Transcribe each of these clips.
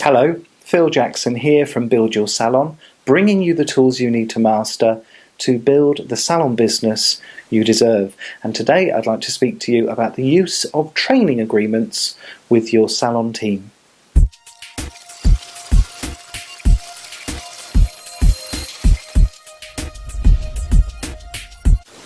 Hello, Phil Jackson here from Build Your Salon, bringing you the tools you need to master to build the salon business you deserve. And today I'd like to speak to you about the use of training agreements with your salon team.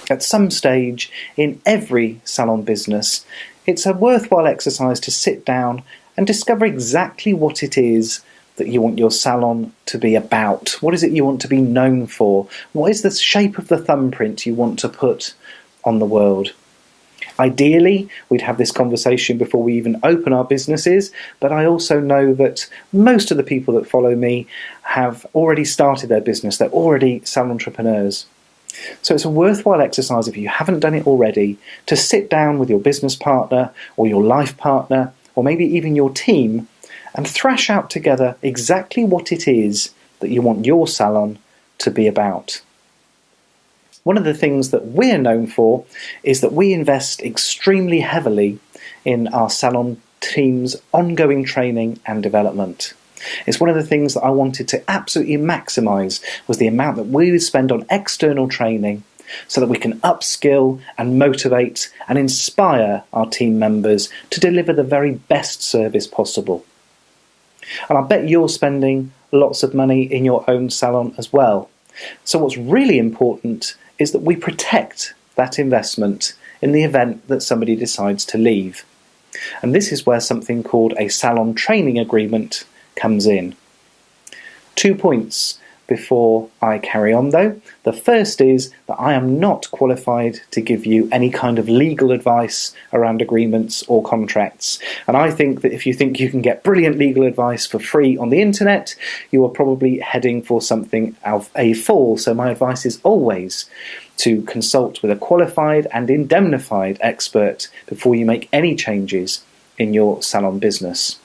At some stage in every salon business, it's a worthwhile exercise to sit down and discover exactly what it is that you want your salon to be about. What is it you want to be known for? What is the shape of the thumbprint you want to put on the world? Ideally, we'd have this conversation before we even open our businesses, but I also know that most of the people that follow me have already started their business. They're already salon entrepreneurs. So it's a worthwhile exercise, if you haven't done it already, to sit down with your business partner or your life partner or maybe even your team and thrash out together exactly what it is that you want your salon to be about. One of the things that we're known for is that we invest extremely heavily in our salon team's ongoing training and development. It's one of the things that I wanted to absolutely maximise, was the amount that we would spend on external training so that we can upskill and motivate and inspire our team members to deliver the very best service possible. And I bet you're spending lots of money in your own salon as well. So what's really important is that we protect that investment in the event that somebody decides to leave. And this is where something called a Salon Training Agreement comes in. 2 points before I carry on though. The first is that I am not qualified to give you any kind of legal advice around agreements or contracts. And I think that if you think you can get brilliant legal advice for free on the internet, you are probably heading for something of a fall. So my advice is always to consult with a qualified and indemnified expert before you make any changes in your salon business.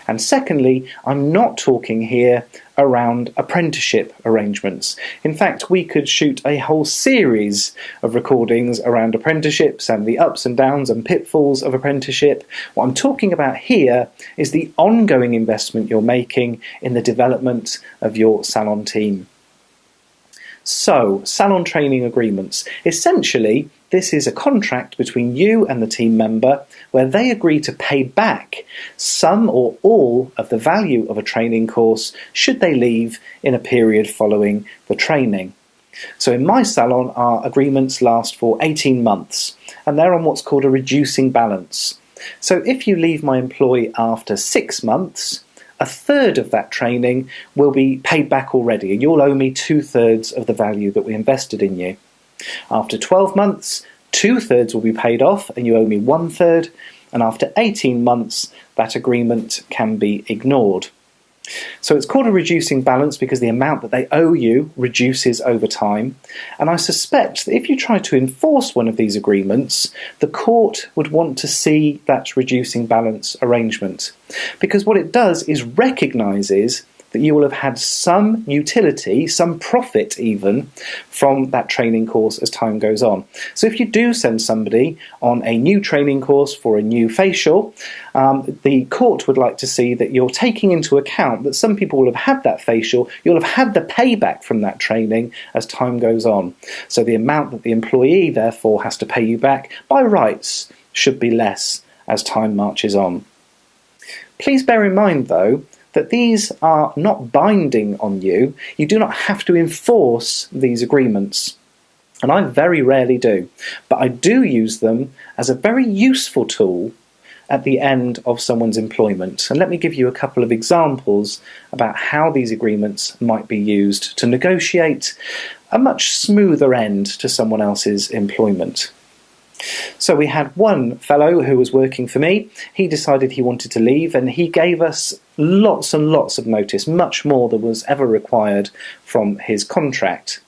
And secondly, I'm not talking here around apprenticeship arrangements. In fact, we could shoot a whole series of recordings around apprenticeships and the ups and downs and pitfalls of apprenticeship. What I'm talking about here is the ongoing investment you're making in the development of your salon team. So, salon training agreements. Essentially, this is a contract between you and the team member where they agree to pay back some or all of the value of a training course should they leave in a period following the training. So in my salon, our agreements last for 18 months, and they're on what's called a reducing balance. So if you leave my employee after 6 months, a third of that training will be paid back already, and you'll owe me 2/3 of the value that we invested in you. After 12 months, 2/3 will be paid off, and you owe me 1/3, and after 18 months, that agreement can be ignored. So it's called a reducing balance because the amount that they owe you reduces over time, and I suspect that if you try to enforce one of these agreements, the court would want to see that reducing balance arrangement, because what it does is recognises that you will have had some utility, some profit even, from that training course as time goes on. So if you do send somebody on a new training course for a new facial, the court would like to see that you're taking into account that some people will have had that facial, you'll have had the payback from that training as time goes on. So the amount that the employee therefore has to pay you back, by rights, should be less as time marches on. Please bear in mind though, that these are not binding on you. You do not have to enforce these agreements. And I very rarely do. But I do use them as a very useful tool at the end of someone's employment. And let me give you a couple of examples about how these agreements might be used to negotiate a much smoother end to someone else's employment. So we had one fellow who was working for me. He decided he wanted to leave, and he gave us lots and lots of notice, much more than was ever required from his contract.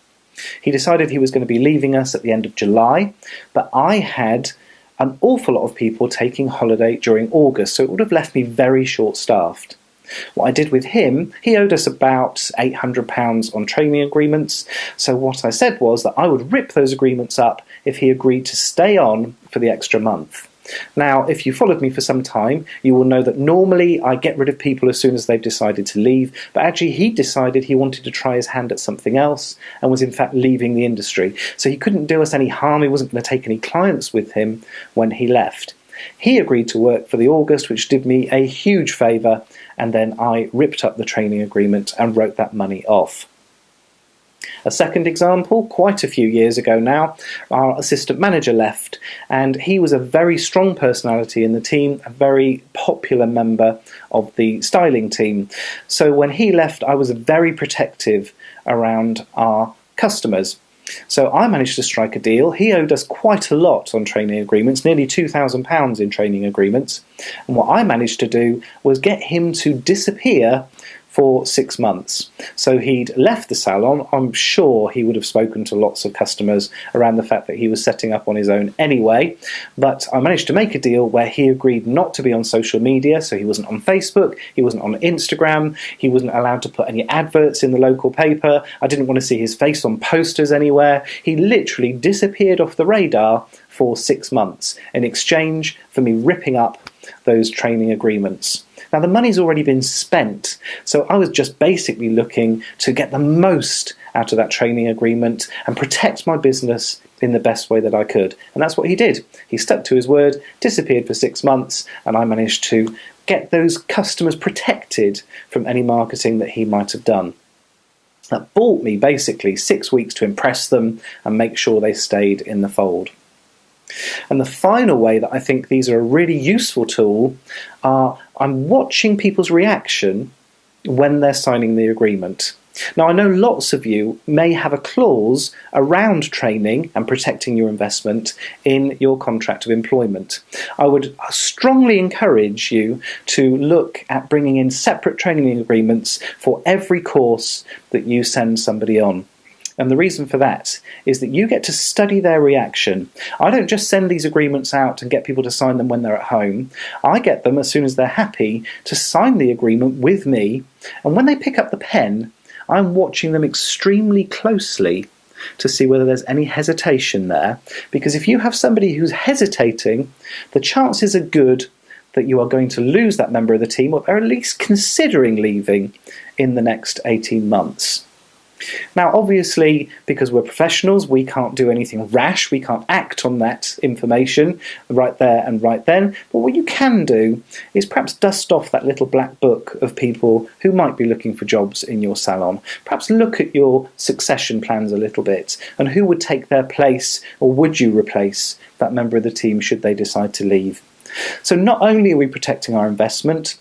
He decided he was going to be leaving us at the end of July, but I had an awful lot of people taking holiday during August, so it would have left me very short-staffed. What I did with him, he owed us about £800 on training agreements, so what I said was that I would rip those agreements up if he agreed to stay on for the extra month. Now, if you followed me for some time, you will know that normally I get rid of people as soon as they've decided to leave, but actually he decided he wanted to try his hand at something else and was in fact leaving the industry. So he couldn't do us any harm, he wasn't going to take any clients with him when he left. He agreed to work for the August, which did me a huge favour, and then I ripped up the training agreement and wrote that money off. A second example, quite a few years ago now, our assistant manager left, and he was a very strong personality in the team, a very popular member of the styling team. So when he left, I was very protective around our customers. So I managed to strike a deal. He owed us quite a lot on training agreements, nearly £2,000 in training agreements. And what I managed to do was get him to disappear for 6 months. So he'd left the salon. I'm sure he would have spoken to lots of customers around the fact that he was setting up on his own anyway, but I managed to make a deal where he agreed not to be on social media, so he wasn't on Facebook, he wasn't on Instagram, he wasn't allowed to put any adverts in the local paper, I didn't want to see his face on posters anywhere. He literally disappeared off the radar for 6 months in exchange for me ripping up those training agreements. Now, the money's already been spent, so I was just basically looking to get the most out of that training agreement and protect my business in the best way that I could. And that's what he did. He stuck to his word, disappeared for 6 months, and I managed to get those customers protected from any marketing that he might have done. That bought me basically 6 weeks to impress them and make sure they stayed in the fold. And the final way that I think these are a really useful tool are I'm watching people's reaction when they're signing the agreement. Now, I know lots of you may have a clause around training and protecting your investment in your contract of employment. I would strongly encourage you to look at bringing in separate training agreements for every course that you send somebody on. And the reason for that is that you get to study their reaction. I don't just send these agreements out and get people to sign them when they're at home. I get them as soon as they're happy to sign the agreement with me. And when they pick up the pen, I'm watching them extremely closely to see whether there's any hesitation there. Because if you have somebody who's hesitating, the chances are good that you are going to lose that member of the team, or at least considering leaving in the next 18 months. Now, obviously, because we're professionals, we can't do anything rash, we can't act on that information right there and right then, but what you can do is perhaps dust off that little black book of people who might be looking for jobs in your salon. Perhaps look at your succession plans a little bit, and who would take their place, or would you replace that member of the team should they decide to leave. So not only are we protecting our investment,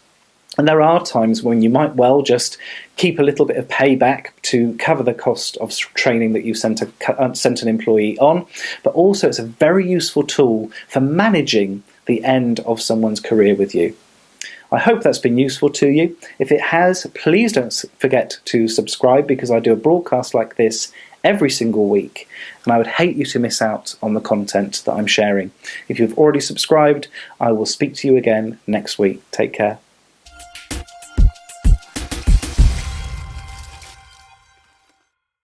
and there are times when you might well just keep a little bit of payback to cover the cost of training that you sent an employee on, but also it's a very useful tool for managing the end of someone's career with you. I hope that's been useful to you. If it has, please don't forget to subscribe, because I do a broadcast like this every single week, and I would hate you to miss out on the content that I'm sharing. If you've already subscribed, I will speak to you again next week. Take care.